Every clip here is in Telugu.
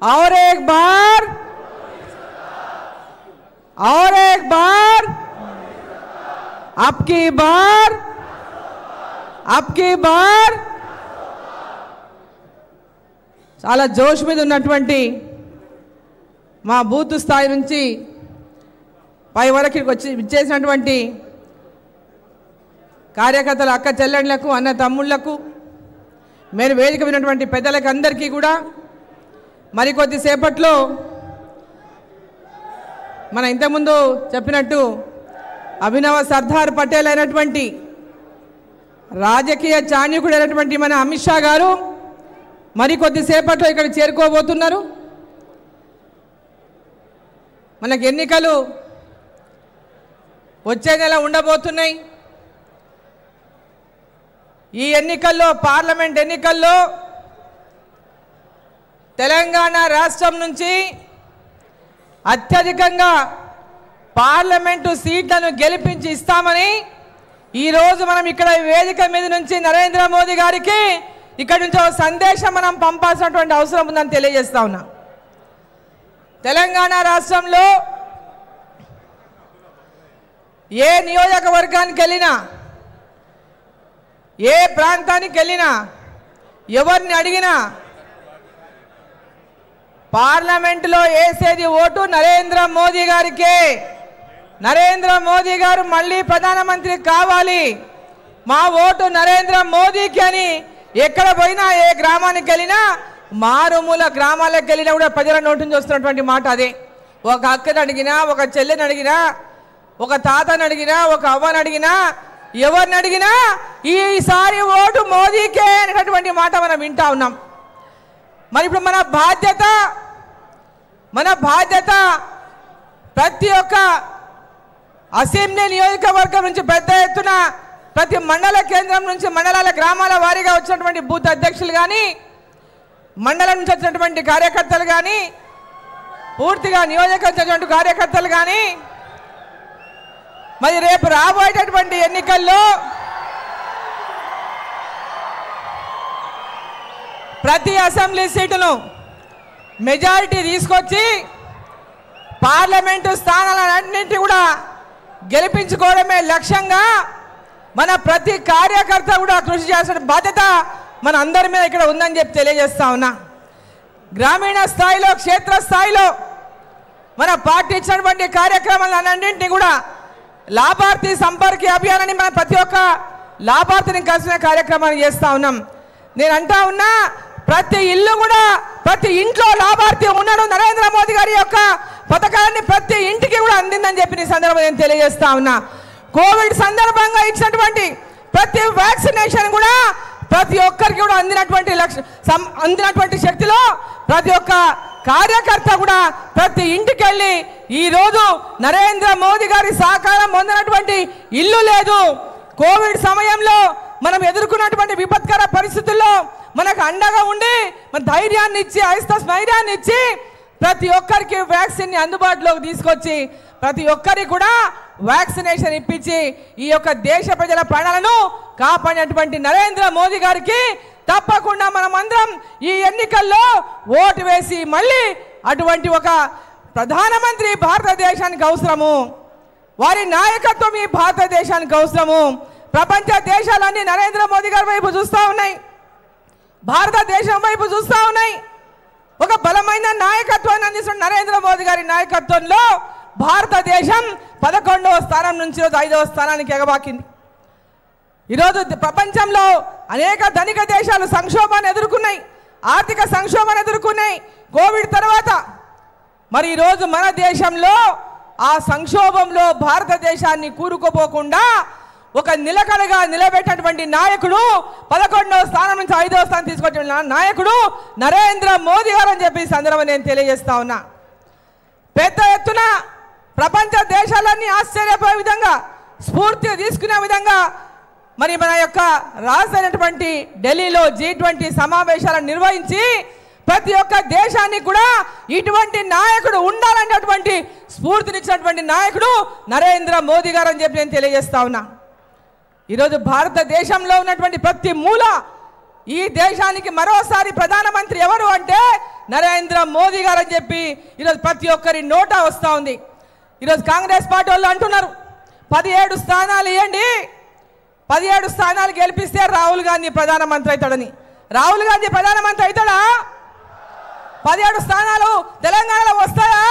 और एक बार अब की बार చాలా జోష్ మీద ఉన్నటువంటి మా బూత్ స్థాయి నుంచి పై వరకు వచ్చి విచ్చేసినటువంటి కార్యకర్తల అక్క చెల్లెళ్లకు అన్న తమ్ముళ్లకు మీరు వేదిక విన్నటువంటి పెద్దలకు అందరికీ కూడా మరికొద్ది సేపట్లో మన ఇంతకుముందు చెప్పినట్టు అభినవ సర్దార్ పటేల్ అయినటువంటి రాజకీయ చాణక్యుడైనటువంటి మన అమిత్ షా గారు మరికొద్ది సేపట్లో ఇక్కడ చేరుకోబోతున్నారు. మనకు ఎన్నికలు వచ్చే నెల ఉండబోతున్నాయి. ఈ ఎన్నికల్లో పార్లమెంట్ ఎన్నికల్లో తెలంగాణ రాష్ట్రం నుంచి అత్యధికంగా పార్లమెంటు సీట్లను గెలిపించి ఇస్తామని ఈరోజు మనం ఇక్కడ వేదిక మీద నుంచి నరేంద్ర మోదీ గారికి ఇక్కడ నుంచి ఒక సందేశం మనం పంపాల్సినటువంటి అవసరం ఉందని తెలియజేస్తా ఉన్నా. తెలంగాణ రాష్ట్రంలో ఏ నియోజకవర్గానికి వెళ్ళినా ఏ ప్రాంతానికి వెళ్ళినా ఎవరిని అడిగినా పార్లమెంటులో వేసేది ఓటు నరేంద్ర మోదీ గారికే. నరేంద్ర మోదీ గారు మళ్ళీ ప్రధానమంత్రి కావాలి, మా ఓటు నరేంద్ర మోదీకి అని ఎక్కడ పోయినా ఏ గ్రామానికి వెళ్ళినా మారుమూల గ్రామాలకు వెళ్ళినా కూడా ప్రజల నోటి నుంచి వస్తున్నటువంటి మాట అదే. ఒక అక్కని అడిగినా, ఒక చెల్లిని అడిగినా, ఒక తాతని అడిగినా, ఒక అవ్వని అడిగినా, ఎవరిని అడిగినా ఈసారి ఓటు మోదీకే అనేటటువంటి మాట మనం వింటా ఉన్నాం. మరి ఇప్పుడు మన బాధ్యత ప్రతి ఒక్క అసెంబ్లీ నియోజకవర్గం నుంచి పెద్ద ఎత్తున ప్రతి మండల కేంద్రం నుంచి మండలాల గ్రామాల వారీగా వచ్చినటువంటి బూత్ అధ్యక్షులు కానీ, మండలం నుంచి వచ్చినటువంటి కార్యకర్తలు కానీ, పూర్తిగా నియోజకవర్గం కార్యకర్తలు కానీ, మరి రేపు రాబోయేటటువంటి ఎన్నికల్లో ప్రతి అసెంబ్లీ సీటును మెజారిటీ తీసుకొచ్చి పార్లమెంటు స్థానాలన్నింటినీ కూడా గెలిపించుకోవడమే లక్ష్యంగా మన ప్రతి కార్యకర్త కూడా కృషి చేయాల్సిన బాధ్యత మన అందరి మీద ఇక్కడ ఉందని చెప్పి తెలియజేస్తా ఉన్నా. గ్రామీణ స్థాయిలో, క్షేత్రస్థాయిలో మన పార్టీ ఇచ్చినటువంటి కార్యక్రమాలన్నింటినీ కూడా లాభార్థి సంపర్క అభియానాన్ని మన ప్రతి ఒక్క లాభార్థిని కలిసిన కార్యక్రమాన్ని చేస్తూ ఉన్నాం. నేను అంటా ఉన్నా ప్రతి ఇల్లు కూడా, ప్రతి ఇంట్లో లాభార్థి ఉన్నాడు. నరేంద్ర మోదీ గారి యొక్క పథకాన్ని ప్రతి ఇంటికి కూడా అందిందని చెప్పి ఈ సందర్భంగా నేను తెలియజేస్తా ఉన్నా. కోవిడ్ సందర్భంగా ఇచ్చినటువంటి ప్రతి వ్యాక్సినేషన్ కూడా ప్రతి ఒక్కరికి కూడా అందినటువంటి శక్తిలో ప్రతి ఒక్క కార్యకర్త కూడా ప్రతి ఇంటికి వెళ్ళి ఈరోజు నరేంద్ర మోదీ గారి సహకారం పొందినటువంటి ఇల్లు లేదు. కోవిడ్ సమయంలో మనం ఎదుర్కొన్నటువంటి విపత్కర పరిస్థితుల్లో మనకు అండగా ఉండి మన ధైర్యాన్ని ఇచ్చి, స్థైర్యాన్ని ఇచ్చి ప్రతి ఒక్కరికి వ్యాక్సిన్ని అందుబాటులోకి తీసుకొచ్చి ప్రతి ఒక్కరికి కూడా వ్యాక్సినేషన్ ఇప్పించి ఈ యొక్క దేశ ప్రజల ప్రాణాలను కాపాడినటువంటి నరేంద్ర మోదీ గారికి తప్పకుండా మనమందరం ఈ ఎన్నికల్లో ఓటు వేసి మళ్ళీ అటువంటి ఒక ప్రధానమంత్రి భారతదేశానికి అవసరము. వారి నాయకత్వం ఈ భారతదేశానికి అవసరము. ప్రపంచ దేశాలన్నీ నరేంద్ర మోదీ గారి వైపు చూస్తూ ఉన్నాయి, భారతదేశం వైపు చూస్తూ ఉన్నాయి. ఒక బలమైన నాయకత్వాన్ని అందిస్తున్న నరేంద్ర మోదీ గారి నాయకత్వంలో భారతదేశం 11వ స్థానం నుంచి 5వ స్థానానికి ఎగబాకింది. ఈరోజు ప్రపంచంలో అనేక ధనిక దేశాలు సంక్షోభాన్ని ఎదుర్కొన్నాయి, ఆర్థిక సంక్షోభాన్ని ఎదుర్కొన్నాయి కోవిడ్ తర్వాత. మరి ఈరోజు మన దేశంలో ఆ సంక్షోభంలో భారతదేశాన్ని కూరుకుపోకుండా ఒక నిలకడగా నిలబెట్టినటువంటి నాయకుడు, 11వ స్థానం నుంచి 5వ స్థానం తీసుకొచ్చిన నాయకుడు నరేంద్ర మోదీ గారు అని చెప్పి ఈ సందర్భంగా నేను తెలియజేస్తా ఉన్నా. పెద్ద ఎత్తున ప్రపంచ దేశాలన్నీ ఆశ్చర్యపోయే విధంగా, స్ఫూర్తి తీసుకునే విధంగా మరి మన యొక్క రాజధాని ఢిల్లీలో G20 సమావేశాలను నిర్వహించి ప్రతి ఒక్క దేశానికి కూడా ఇటువంటి నాయకుడు ఉండాలనేటువంటి స్ఫూర్తినిచ్చినటువంటి నాయకుడు నరేంద్ర మోదీ గారు అని చెప్పి నేను తెలియజేస్తా ఉన్నా. ఈరోజు భారతదేశంలో ఉన్నటువంటి ప్రతి మూల ఈ దేశానికి మరోసారి ప్రధానమంత్రి ఎవరు అంటే నరేంద్ర మోదీ గారు అని చెప్పి ఈరోజు ప్రతి ఒక్కరి నోటా వస్తూ ఉంది. ఈరోజు కాంగ్రెస్ పార్టీ వాళ్ళు అంటున్నారు 17 స్థానాలు ఇవ్వండి, 17 స్థానాలు గెలిపిస్తే రాహుల్ గాంధీ ప్రధానమంత్రి అవుతాడని. రాహుల్ గాంధీ ప్రధానమంత్రి అవుతాడా? 17 స్థానాలు తెలంగాణలో వస్తాయా?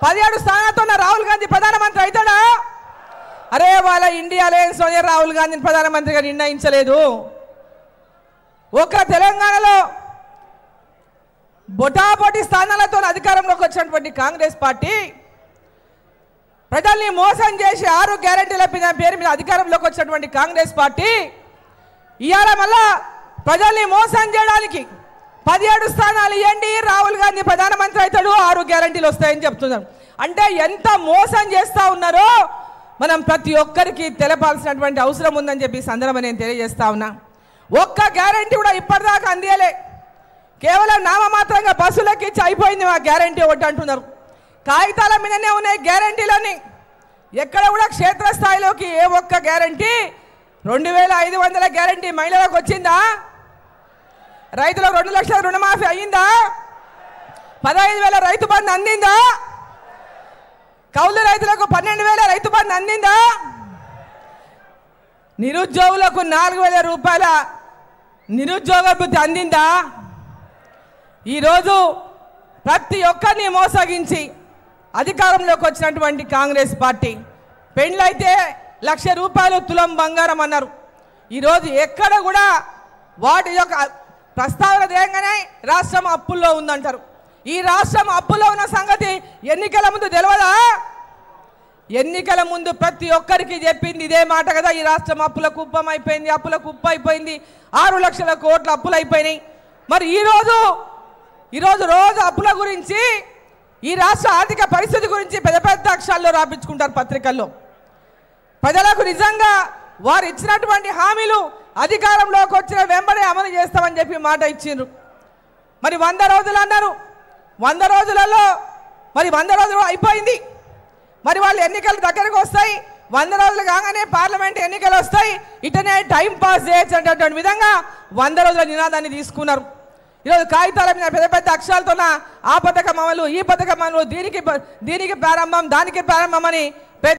17 స్థానాలతో రాహుల్ గాంధీ ప్రధానమంత్రి అవుతాడా? అరే వాళ్ళ ఇండియా అలయన్స్లోనే రాహుల్ గాంధీని ప్రధానమంత్రిగా నిర్ణయించలేదు. ఒక తెలంగాణలో బొటాబొటి స్థానాలతో అధికారంలోకి వచ్చినటువంటి కాంగ్రెస్ పార్టీ ప్రజల్ని మోసం చేసి 6 గ్యారెంటీల పేరు మీద అధికారంలోకి వచ్చినటువంటి కాంగ్రెస్ పార్టీ ఇవాళ మళ్ళా ప్రజల్ని మోసం చేయడానికి 17 స్థానాలు ఇవ్వండి, రాహుల్ గాంధీ ప్రధానమంత్రి అవుతాడు, 6 గ్యారెంటీలు వస్తాయని చెప్తున్నారు. అంటే ఎంత మోసం చేస్తూ ఉన్నారో మనం ప్రతి ఒక్కరికి తెలపాల్సినటువంటి అవసరం ఉందని చెప్పి సందర్భంగా నేను తెలియజేస్తా ఉన్నా. ఒక్క గ్యారెంటీ కూడా ఇప్పటిదాకా అందియలే. కేవలం నామమాత్రంగా బస్సులకి ఇచ్చి అయిపోయింది మా గ్యారెంటీ ఒకటి అంటున్నారు. కాగితాల మీదనే ఉన్నాయి గ్యారెంటీలని. ఎక్కడ కూడా క్షేత్రస్థాయిలోకి ఏ ఒక్క గ్యారెంటీ 2500 గ్యారెంటీ మహిళలకు వచ్చిందా? రైతులకు 2 లక్షల రుణమాఫీ అయ్యిందా? 15,000 రైతు బంధు అందిందా? కౌలు రైతులకు 12,000 రైతు బంధు అందిందా? నిరుద్యోగులకు 4,000 రూపాయల నిరుద్యోగ భృతి అందిందా? ఈరోజు ప్రతి ఒక్కరిని మోసగించి అధికారంలోకి వచ్చినటువంటి కాంగ్రెస్ పార్టీ పెండ్లైతే 1,00,000 రూపాయలు తులం బంగారం అన్నారు. ఈరోజు ఎక్కడ కూడా వాటి యొక్క ప్రస్తావన తేగానే రాష్ట్రం అప్పుల్లో ఉందంటారు. ఈ రాష్ట్రం అప్పుల్లో ఉన్న సంగతి ఎన్నికల ముందు తెలియదా? ఎన్నికల ముందు ప్రతి ఒక్కరికి చెప్పింది ఇదే మాట కదా, ఈ రాష్ట్రం అప్పుల కుప్పం అయిపోయింది, అప్పుల కుప్ప అయిపోయింది, 6 లక్షల కోట్ల అప్పులు అయిపోయినాయి. మరి ఈరోజు రోజు అప్పుల గురించి, ఈ రాష్ట్ర ఆర్థిక పరిస్థితి గురించి పెద్ద పెద్ద అక్షరాల్లో రాపించుకుంటారు పత్రికల్లో. ప్రజలకు నిజంగా వారు ఇచ్చినటువంటి హామీలు అధికారంలోకి వచ్చిన వెంబడే అమలు చేస్తామని చెప్పి మాట ఇచ్చిండ్రు. మరి 100 రోజులు అన్నారు. 100 రోజులలో మరి 100 రోజులు అయిపోయింది. మరి వాళ్ళు ఎన్నికలు దగ్గరకు వస్తాయి, 100 రోజులు కాగానే పార్లమెంట్ ఎన్నికలు వస్తాయి, ఇటనే టైం పాస్ చేయొచ్చు అనేటువంటి విధంగా 100 రోజుల నినాదాన్ని తీసుకున్నారు. ఈరోజు కాగితాల మీద పెద్ద పెద్ద అక్షరాలతో ఆ పథకం అమలు, ఈ పథకం అమలు, దీనికి ప్రారంభం, దానికి ప్రారంభం అని